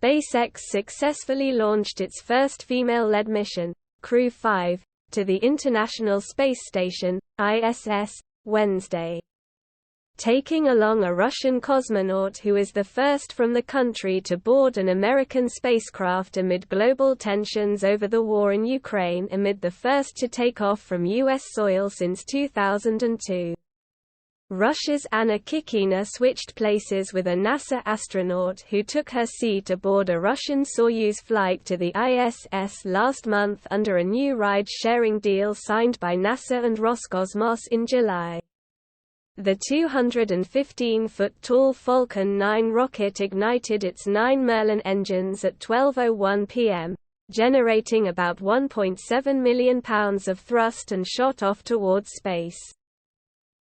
SpaceX successfully launched its first female-led mission, Crew 5, to the International Space Station, ISS, Wednesday. Taking along a Russian cosmonaut who is the first from the country to board an American spacecraft amid global tensions over the war in Ukraine, amid the first to take off from U.S. soil since 2002. Russia's Anna Kikina switched places with a NASA astronaut who took her seat aboard a Russian Soyuz flight to the ISS last month under a new ride-sharing deal signed by NASA and Roscosmos in July. The 215-foot-tall Falcon 9 rocket ignited its 9 Merlin engines at 12:01 p.m., generating about 1.7 million pounds of thrust and shot off towards space.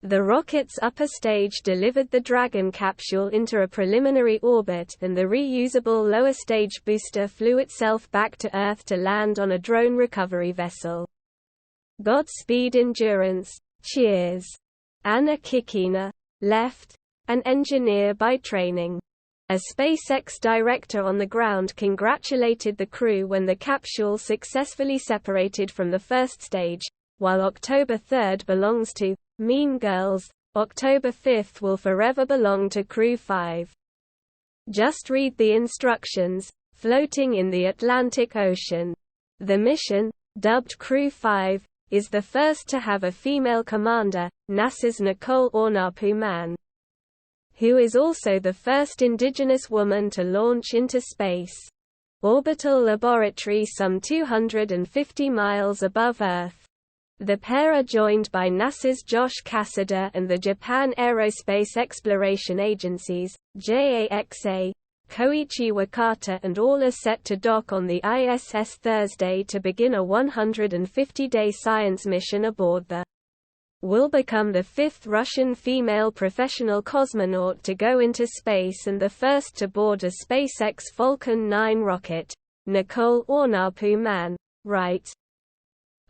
The rocket's upper stage delivered the Dragon capsule into a preliminary orbit, and the reusable lower stage booster flew itself back to Earth to land on a drone recovery vessel. Godspeed Endurance. Cheers. Anna Kikina, left, an engineer by training. A SpaceX director on the ground congratulated the crew when the capsule successfully separated from the first stage. While October 3rd belongs to Mean Girls, October 5th will forever belong to Crew 5. Just read the instructions. Floating in the Atlantic Ocean. The mission, dubbed Crew 5, is the first to have a female commander, NASA's Nicole Ornapu-Mann, who is also the first indigenous woman to launch into space. Orbital laboratory some 250 miles above Earth. The pair are joined by NASA's Josh Cassidy and the Japan Aerospace Exploration Agency's JAXA, Koichi Wakata, and all are set to dock on the ISS Thursday to begin a 150-day science mission aboard the will become the fifth Russian female professional cosmonaut to go into space and the first to board a SpaceX Falcon 9 rocket. Nicole Ornapu-Mann, right?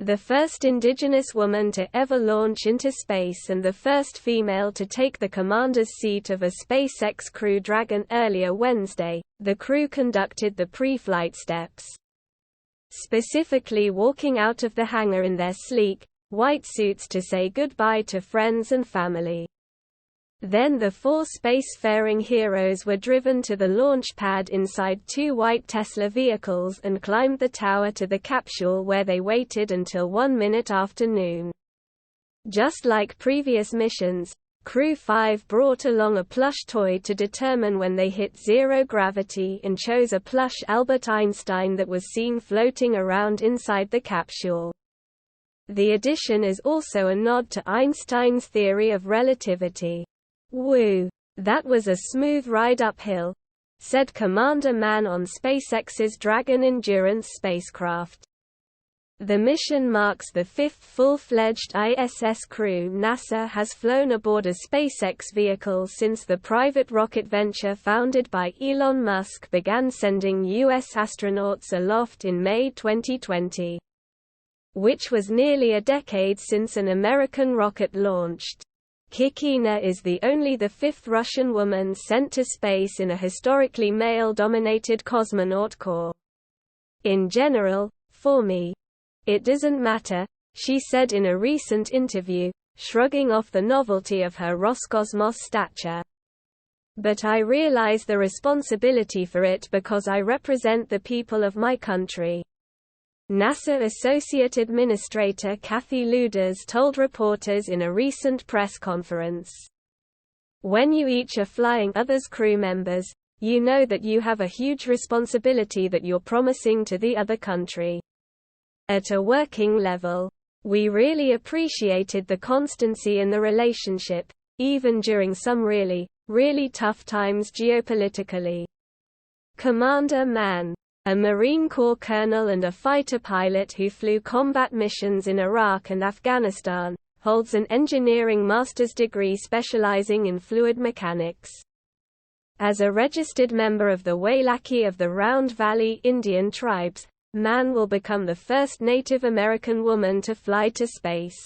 The first indigenous woman to ever launch into space and the first female to take the commander's seat of a SpaceX Crew Dragon. Earlier Wednesday, the crew conducted the pre-flight steps, specifically walking out of the hangar in their sleek, white suits to say goodbye to friends and family. Then the four spacefaring heroes were driven to the launch pad inside two white Tesla vehicles and climbed the tower to the capsule where they waited until 1 minute after noon. Just like previous missions, Crew 5 brought along a plush toy to determine when they hit zero gravity and chose a plush Albert Einstein that was seen floating around inside the capsule. The addition is also a nod to Einstein's theory of relativity. "Woo! That was a smooth ride uphill," said Commander Mann on SpaceX's Dragon Endurance spacecraft. The mission marks the fifth full-fledged ISS crew NASA has flown aboard a SpaceX vehicle since the private rocket venture founded by Elon Musk began sending U.S. astronauts aloft in May 2020. Which was nearly a decade since an American rocket launched. Kikina is the fifth Russian woman sent to space in a historically male-dominated cosmonaut corps. "In general, for me, it doesn't matter," she said in a recent interview, shrugging off the novelty of her Roscosmos stature. "But I realize the responsibility for it because I represent the people of my country." NASA Associate Administrator Kathy Lueders told reporters in a recent press conference. "When you each are flying others' crew members, you know that you have a huge responsibility that you're promising to the other country. At a working level, we really appreciated the constancy in the relationship, even during some really, really tough times geopolitically." Commander Mann, a Marine Corps colonel and a fighter pilot who flew combat missions in Iraq and Afghanistan, holds an engineering master's degree specializing in fluid mechanics. As a registered member of the Wailaki of the Round Valley Indian tribes, Mann will become the first Native American woman to fly to space.